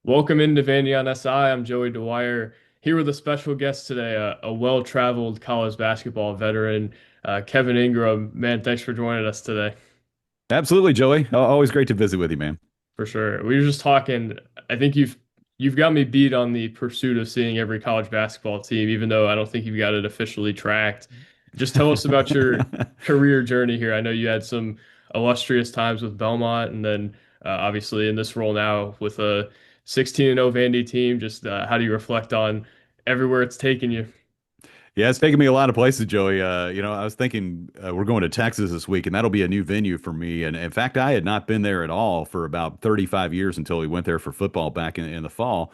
Welcome into Vandy on SI. I'm Joey Dwyer here with a special guest today, a well-traveled college basketball veteran, Kevin Ingram. Man, thanks for joining us today. Absolutely, Joey. Always great to visit with you, man. For sure. We were just talking. I think you've got me beat on the pursuit of seeing every college basketball team, even though I don't think you've got it officially tracked. Just tell us about your career journey here. I know you had some illustrious times with Belmont, and then obviously in this role now with a 16-0 Vandy team. Just how do you reflect on everywhere it's taken you? Yeah, it's taken me a lot of places, Joey. I was thinking we're going to Texas this week, and that'll be a new venue for me. And in fact, I had not been there at all for about 35 years until we went there for football back in the fall.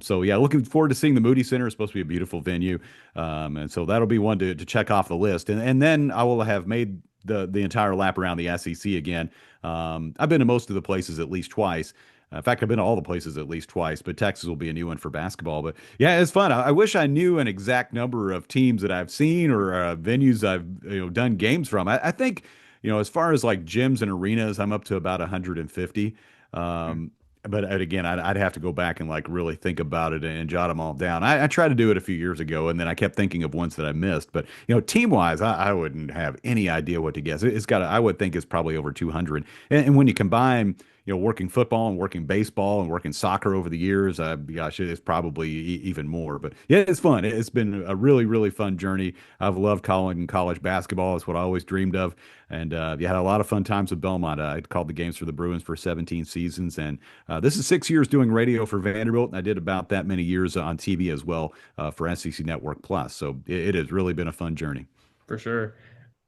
So yeah, looking forward to seeing the Moody Center. It's supposed to be a beautiful venue, and so that'll be one to check off the list. And then I will have made the entire lap around the SEC again. I've been to most of the places at least twice. In fact, I've been to all the places at least twice, but Texas will be a new one for basketball. But yeah, it's fun. I wish I knew an exact number of teams that I've seen or venues I've done games from. I think as far as like gyms and arenas, I'm up to about 150. Um, but again, I'd have to go back and like really think about it and jot them all down. I tried to do it a few years ago, and then I kept thinking of ones that I missed. But team wise, I wouldn't have any idea what to guess. It's got. I would think it's probably over 200. And when you combine working football and working baseball and working soccer over the years, gosh, it's probably even more. But yeah, it's fun. It's been a really, really fun journey. I've loved college basketball. It's what I always dreamed of. And you had a lot of fun times with Belmont. I called the games for the Bruins for 17 seasons. And this is 6 years doing radio for Vanderbilt. And I did about that many years on TV as well for SEC Network Plus. So it has really been a fun journey. For sure.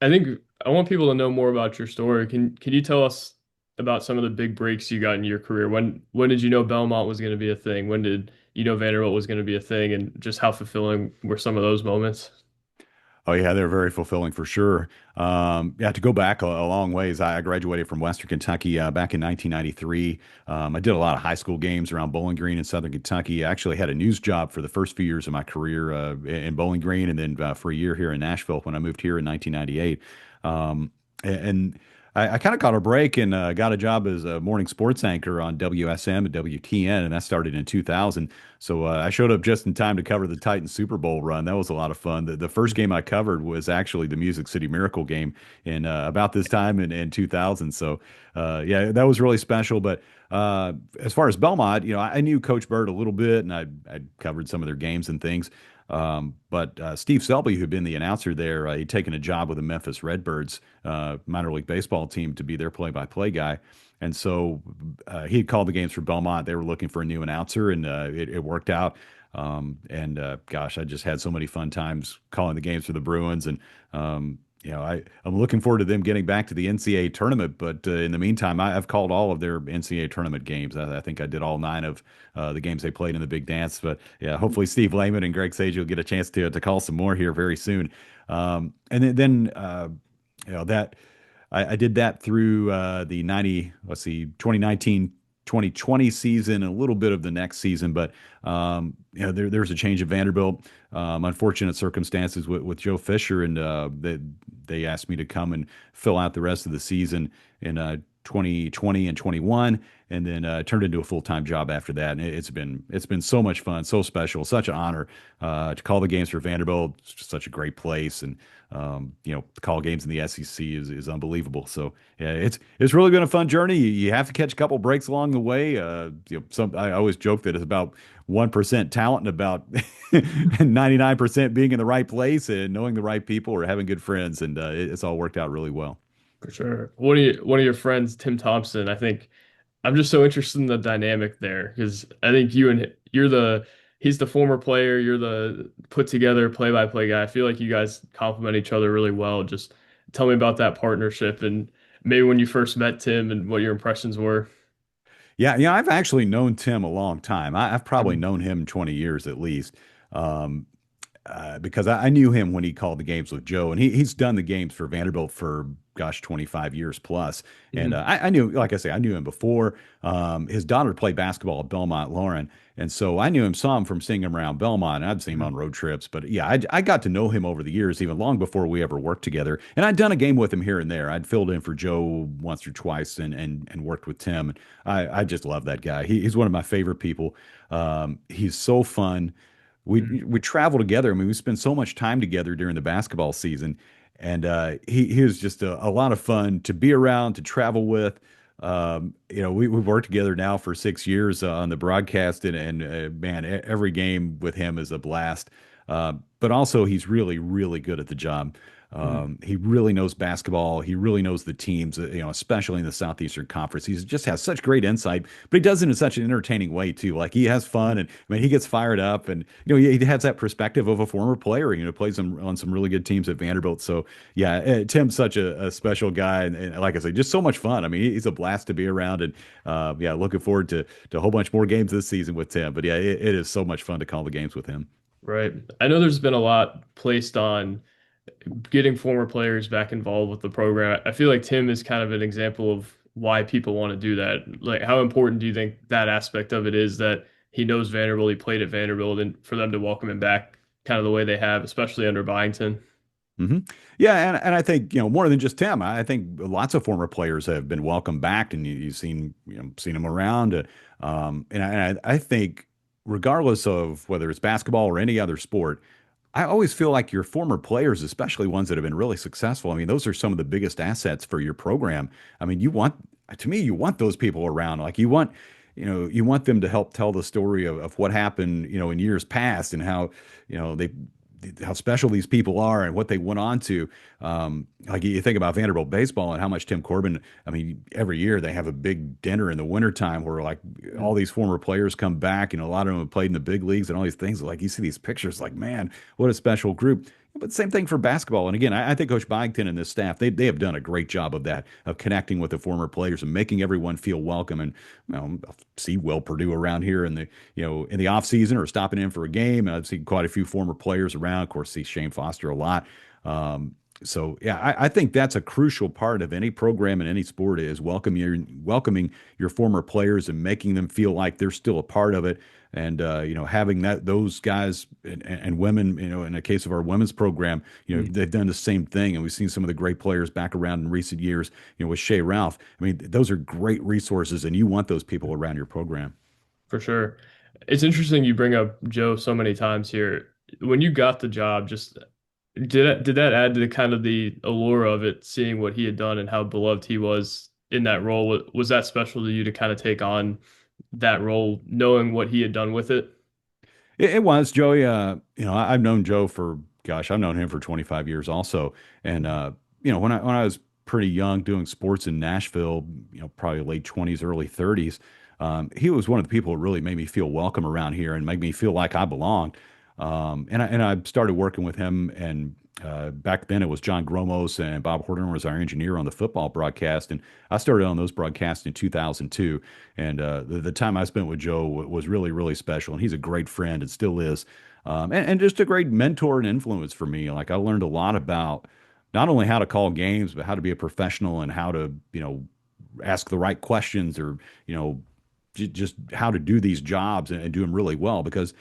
I think I want people to know more about your story. Can you tell us about some of the big breaks you got in your career? When did you know Belmont was going to be a thing? When did you know Vanderbilt was going to be a thing? And just how fulfilling were some of those moments? Oh yeah, they're very fulfilling for sure. Yeah, to go back a long ways, I graduated from Western Kentucky back in 1993. I did a lot of high school games around Bowling Green in Southern Kentucky. I actually had a news job for the first few years of my career in Bowling Green, and then for a year here in Nashville when I moved here in 1998. And I kind of caught a break and got a job as a morning sports anchor on WSM and WTN, and that started in 2000. So I showed up just in time to cover the Titans Super Bowl run. That was a lot of fun. The first game I covered was actually the Music City Miracle game in about this time in 2000. So yeah, that was really special. But as far as Belmont, I knew Coach Bird a little bit, and I'd covered some of their games and things. But Steve Selby, who'd been the announcer there, he'd taken a job with the Memphis Redbirds minor league baseball team to be their play-by-play guy. And so he had called the games for Belmont. They were looking for a new announcer, and it worked out. And gosh, I just had so many fun times calling the games for the Bruins. And I'm looking forward to them getting back to the NCAA tournament. But in the meantime, I've called all of their NCAA tournament games. I think I did all nine of the games they played in the Big Dance. But yeah, hopefully Steve Lehman and Greg Sage will get a chance to call some more here very soon. And then that I did that through the 2019 2020 season and a little bit of the next season. But there's a change at Vanderbilt. Unfortunate circumstances with Joe Fisher, and they asked me to come and fill out the rest of the season in 2020 and 21, and then turned into a full-time job after that. And it's been so much fun, so special, such an honor to call the games for Vanderbilt. It's just such a great place, and to call games in the SEC is unbelievable. So yeah, it's really been a fun journey. You have to catch a couple breaks along the way. I always joke that it's about 1% talent and about 99% being in the right place and knowing the right people or having good friends, and it's all worked out really well. For sure. One of your friends, Tim Thompson, I think I'm just so interested in the dynamic there because I think he's the former player, you're the put together play-by-play guy. I feel like you guys complement each other really well. Just tell me about that partnership and maybe when you first met Tim and what your impressions were. Yeah, I've actually known Tim a long time. I've probably known him 20 years at least. Um, because I knew him when he called the games with Joe, and he's done the games for Vanderbilt for gosh 25 years plus. And Mhm. I knew, like I say, I knew him before. His daughter played basketball at Belmont, Lauren, and so I knew him some from seeing him around Belmont. And I'd seen him on Mhm. road trips, but yeah, I got to know him over the years, even long before we ever worked together. And I'd done a game with him here and there. I'd filled in for Joe once or twice, and worked with Tim. I just love that guy. He's one of my favorite people. He's so fun. Mhm. We travel together. I mean, we spend so much time together during the basketball season, and he was just a lot of fun to be around, to travel with. We've worked together now for 6 years on the broadcast, and man, every game with him is a blast. But also, he's really, really good at the job. Mhm. He really knows basketball. He really knows the teams, especially in the Southeastern Conference. He just has such great insight, but he does it in such an entertaining way too. Like he has fun, and I mean, he gets fired up, and he has that perspective of a former player. Plays on some really good teams at Vanderbilt. So yeah, Tim's such a special guy, and like I say, just so much fun. I mean, he's a blast to be around, and yeah, looking forward to a whole bunch more games this season with Tim. But yeah, it is so much fun to call the games with him. Right. I know there's been a lot placed on getting former players back involved with the program. I feel like Tim is kind of an example of why people want to do that. Like, how important do you think that aspect of it is that he knows Vanderbilt, he played at Vanderbilt, and for them to welcome him back kind of the way they have, especially under Byington? hmm Yeah, and I think more than just Tim. I think lots of former players have been welcomed back, and you've seen them around. And I think regardless of whether it's basketball or any other sport, I always feel like your former players, especially ones that have been really successful, I mean, those are some of the biggest assets for your program. I mean, to me, you want those people around. Like you want them to help tell the story of what happened, in years past and they how special these people are and what they went on to. Like you think about Vanderbilt baseball and how much Tim Corbin, I mean, every year they have a big dinner in the wintertime where like all these former players come back. A lot of them have played in the big leagues and all these things. Like you see these pictures, like, man, what a special group. But same thing for basketball. And again, I think Coach Byington and this staff, they have done a great job of that, of connecting with the former players and making everyone feel welcome. And I'll see Will Purdue around here in the off season or stopping in for a game. And I've seen quite a few former players around. Of course, see Shane Foster a lot. So yeah, I think that's a crucial part of any program in any sport is welcoming your former players and making them feel like they're still a part of it. And having those guys and women, in the case of our women's program, they've done the same thing, and we've seen some of the great players back around in recent years. With Shea Ralph, I mean, those are great resources, and you want those people around your program. For sure. It's interesting you bring up Joe so many times here. When you got the job, just did that add to the kind of the allure of it, seeing what he had done and how beloved he was in that role? Was that special to you to kind of take on that role, knowing what he had done with it? It was Joey. I've known Joe for gosh, I've known him for 25 years also. And when I was pretty young doing sports in Nashville, probably late 20s, early 30s, he was one of the people who really made me feel welcome around here and made me feel like I belonged. And I started working with him, and back then it was John Gromos and Bob Horton was our engineer on the football broadcast, and I started on those broadcasts in 2002. And the time I spent with Joe was really, really special, and he's a great friend and still is, and just a great mentor and influence for me. Like I learned a lot about not only how to call games, but how to be a professional and how to ask the right questions or you know just how to do these jobs and do them really well because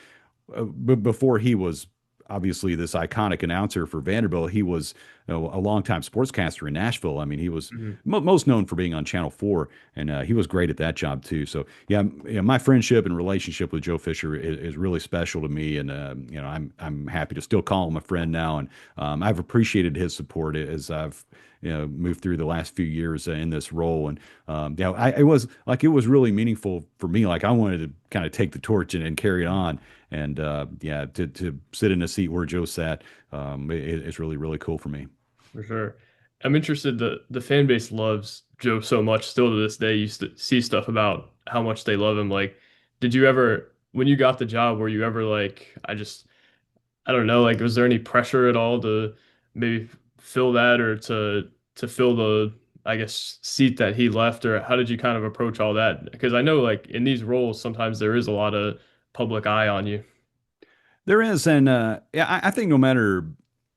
before he was obviously this iconic announcer for Vanderbilt, he was a longtime sportscaster in Nashville. I mean, he was Mhm. most known for being on Channel 4, and he was great at that job too. So, yeah, my friendship and relationship with Joe Fisher is really special to me, and I'm happy to still call him a friend now, and I've appreciated his support as I've moved through the last few years in this role, and it was really meaningful for me. Like I wanted to kind of take the torch and carry it on. And yeah, to sit in a seat where Joe sat, it's really, really cool for me. For sure. I'm interested. The fan base loves Joe so much still to this day. You see stuff about how much they love him. Like, did you ever, when you got the job, were you ever like, I don't know, like, was there any pressure at all to maybe fill that or to fill the, I guess, seat that he left, or how did you kind of approach all that? Because I know, like, in these roles, sometimes there is a lot of public eye on you. There is, and yeah, I think no matter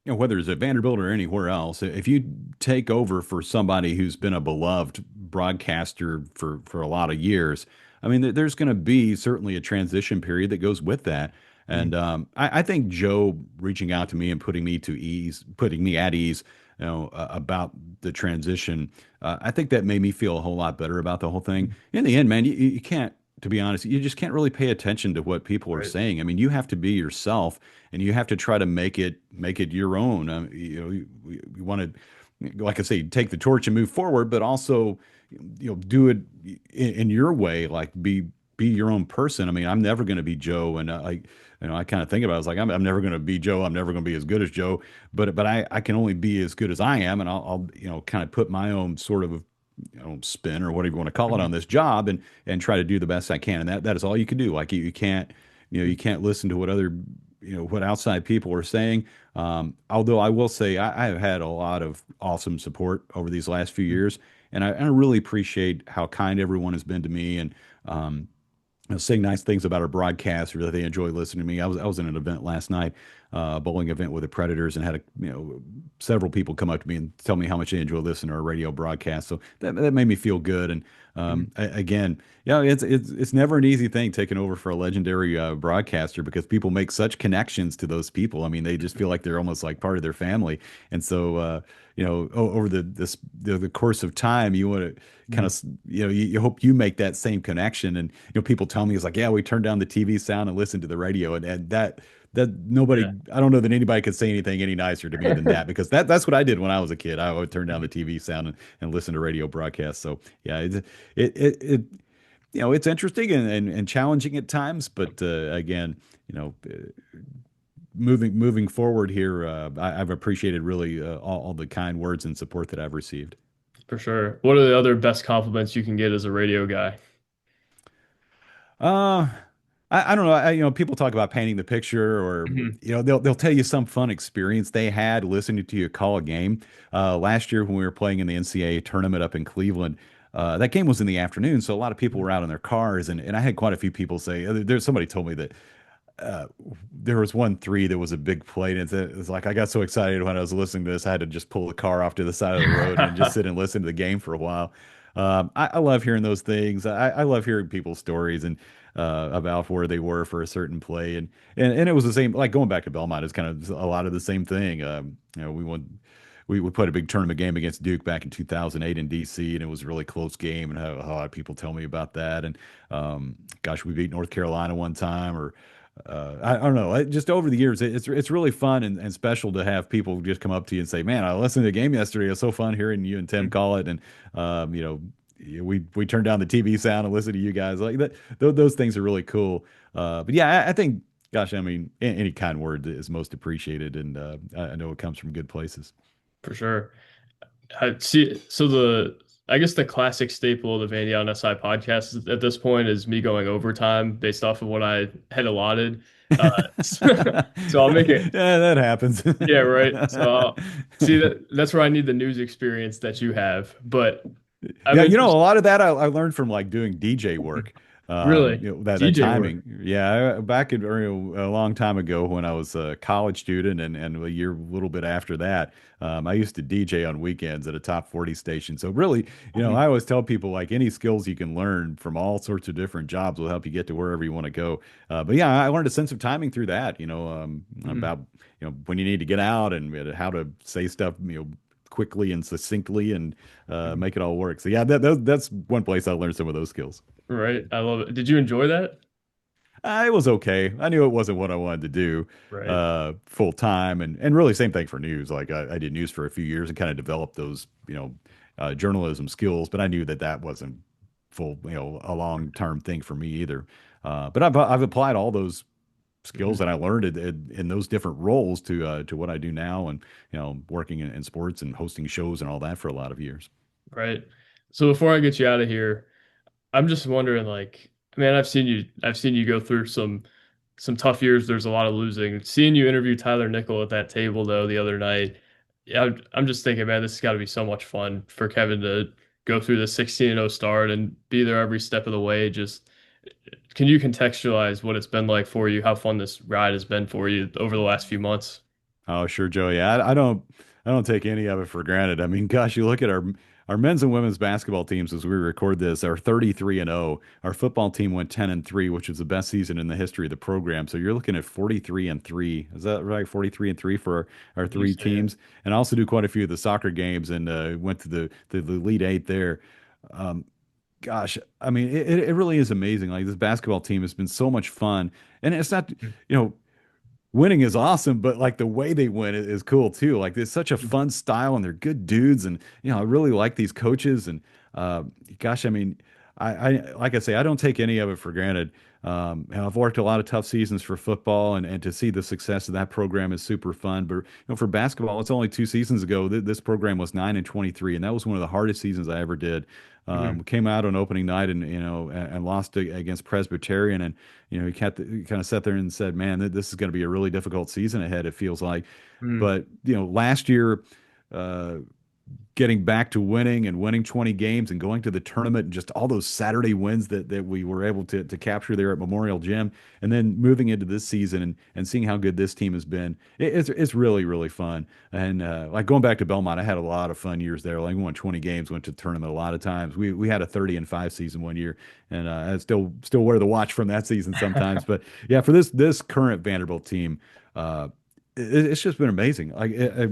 whether it's at Vanderbilt or anywhere else, if you take over for somebody who's been a beloved broadcaster for a lot of years, I mean, there's going to be certainly a transition period that goes with that. And Mhm. I think Joe reaching out to me and putting me at ease, about the transition, I think that made me feel a whole lot better about the whole thing. In the end, man, you can't, to be honest, you just can't really pay attention to what people are Right. saying. I mean, you have to be yourself, and you have to try to make it your own. You want to, like I say, take the torch and move forward, but also, do it in your way. Like be your own person. I mean, I'm never going to be Joe, and I kind of think about it. I was like, I'm never going to be Joe. I'm never going to be as good as Joe, but I can only be as good as I am, and I'll kind of put my own sort of spin or whatever you want to call it on Mhm. this job and try to do the best I can. And that is all you can do. Like you can't, you can't listen to what other, what outside people are saying. Although I will say I have had a lot of awesome support over these last few years, and I really appreciate how kind everyone has been to me. And um, saying nice things about our broadcast or that they enjoy listening to me. I was in an event last night, a bowling event with the Predators, and had several people come up to me and tell me how much they enjoy listening to our radio broadcast. So that made me feel good. And Mhm. again, yeah, it's never an easy thing taking over for a legendary broadcaster because people make such connections to those people. I mean, they just feel like they're almost like part of their family. And so over the course of time, you want to kind Mhm. of you hope you make that same connection. And people tell me it's like, yeah, we turn down the TV sound and listen to the radio, and that nobody, I don't know that anybody could say anything any nicer to me than Yeah. that, because that's what I did when I was a kid. I would turn down the TV sound and listen to radio broadcasts. So yeah, it it's interesting and challenging at times, but again, you know moving forward here, I've appreciated really all the kind words and support that I've received. For sure. What are the other best compliments you can get as a radio guy? Uh, I don't know. People talk about painting the picture, or Mhm. they'll tell you some fun experience they had listening to you call a game. Last year when we were playing in the NCAA tournament up in Cleveland, that game was in the afternoon, so a lot of people were out in their cars, and I had quite a few people say, there's somebody told me that uh, there was one three that was a big play, and it's like I got so excited when I was listening to this, I had to just pull the car off to the side of the road and just sit and listen to the game for a while. I love hearing those things. I love hearing people's stories and about where they were for a certain play, and it was the same. Like going back to Belmont is kind of a lot of the same thing. We won. We played a big tournament game against Duke back in 2008 in DC, and it was a really close game. And a lot of people tell me about that. And gosh, we beat North Carolina one time, or I don't know. Just over the years, it's really fun and special to have people just come up to you and say, "Man, I listened to the game yesterday. It was so fun hearing you and Tim call it." And um, you know, we turned down the TV sound and listened to you guys like that. Those things are really cool. But yeah, I think, gosh, I mean, any kind word is most appreciated, and I know it comes from good places. For sure. I see. So I guess the classic staple of the Vandy on SI podcast at this point is me going overtime based off of what I had allotted. Uh, so I'll make it. Yeah, that happens. Yeah, right. So see that's where I need the news experience that you have. But I'm Yeah, a interested. lot of that I learned from like doing DJ work. Really, That DJ work. timing. Yeah, back in a long time ago when I was a college student, and a year, a little bit after that, I used to DJ on weekends at a top 40 station. So really, Mhm. I always tell people like any skills you can learn from all sorts of different jobs will help you get to wherever you want to go. But yeah, I learned a sense of timing through that. Mhm. About when you need to get out and how to say stuff, quickly and succinctly, and Mhm. make it all work. So yeah, that's one place I learned some of those skills. Right. I love it. Did you enjoy that? It was okay. I knew it wasn't what I wanted to do Right. full time, and really same thing for news. Like I did news for a few years and kind of developed those journalism skills, but I knew that wasn't full a long term thing for me either. But I've applied all those skills Mhm. that I learned in those different roles to what I do now, and working in sports and hosting shows and all that for a lot of years. Right. So before I get you out of here, I'm just wondering, like, man, I've seen you go through some tough years. There's a lot of losing. Seeing you interview Tyler Nickel at that table though the other night, yeah, I'm just thinking, man, this has got to be so much fun for Kevin to go through the 16-0 start and be there every step of the way. Just can you contextualize what it's been like for you, how fun this ride has been for you over the last few months? Oh, sure, Joey. I don't take any of it for granted. I mean, gosh, you look at our men's and women's basketball teams as we record this are 33 and 0. Our football team went 10 and 3, which is the best season in the history of the program. So you're looking at 43 and 3. Is that right? 43 and 3 for our I believe three so, yeah. teams. And I also do quite a few of the soccer games and went to the Elite Eight there. Um, gosh, I mean, it really is amazing. Like this basketball team has been so much fun. And it's not, you know, winning is awesome, but like the way they win is cool too. Like it's such a fun style and they're good dudes. And, I really like these coaches. And, uh, gosh, I mean, like I say, I don't take any of it for granted. And I've worked a lot of tough seasons for football and to see the success of that program is super fun. But, for basketball, it's only 2 seasons ago this program was 9 and 23. And that was one of the hardest seasons I ever did. Mhm. We came out on opening night and lost against Presbyterian. And, he kind of sat there and said, man, this is going to be a really difficult season ahead, it feels like. Mhm. But, last year, uh, getting back to winning and winning 20 games and going to the tournament and just all those Saturday wins that we were able to capture there at Memorial Gym and then moving into this season and seeing how good this team has been. It's really, really fun. And like going back to Belmont, I had a lot of fun years there. Like we won 20 games, went to the tournament a lot of times. We had a 30-5 season one year and I still wear the watch from that season sometimes. But yeah, for this current Vanderbilt team, it's just been amazing. Like I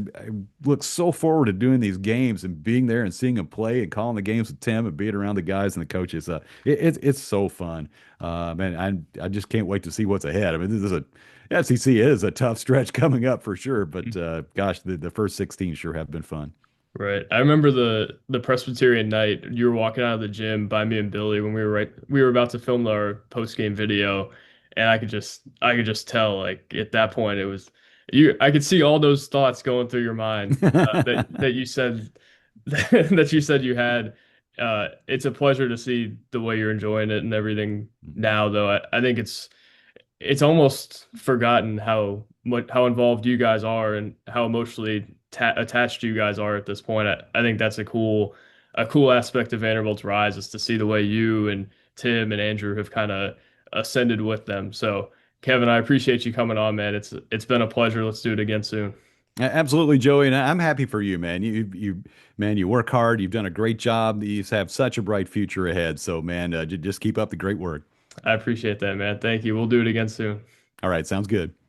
look so forward to doing these games and being there and seeing them play and calling the games with Tim and being around the guys and the coaches. It's so fun, and I just can't wait to see what's ahead. I mean, this is a SEC is a tough stretch coming up for sure, but gosh, the first 16 sure have been fun. Right. I remember the Presbyterian night you were walking out of the gym by me and Billy when we were about to film our post game video, and I could just tell like at that point it was you I could see all those thoughts going through your mind that you said that you said you had. It's a pleasure to see the way you're enjoying it and everything now, though. I think it's almost forgotten how involved you guys are and how emotionally attached you guys are at this point. I think that's a cool aspect of Vanderbilt's rise is to see the way you and Tim and Andrew have kind of ascended with them. So Kevin, I appreciate you coming on, man. It's been a pleasure. Let's do it again soon. Absolutely, Joey, and I'm happy for you, man. Man, you work hard. You've done a great job. You have such a bright future ahead. So, man, just keep up the great work. I appreciate that, man. Thank you. We'll do it again soon. All right, sounds good.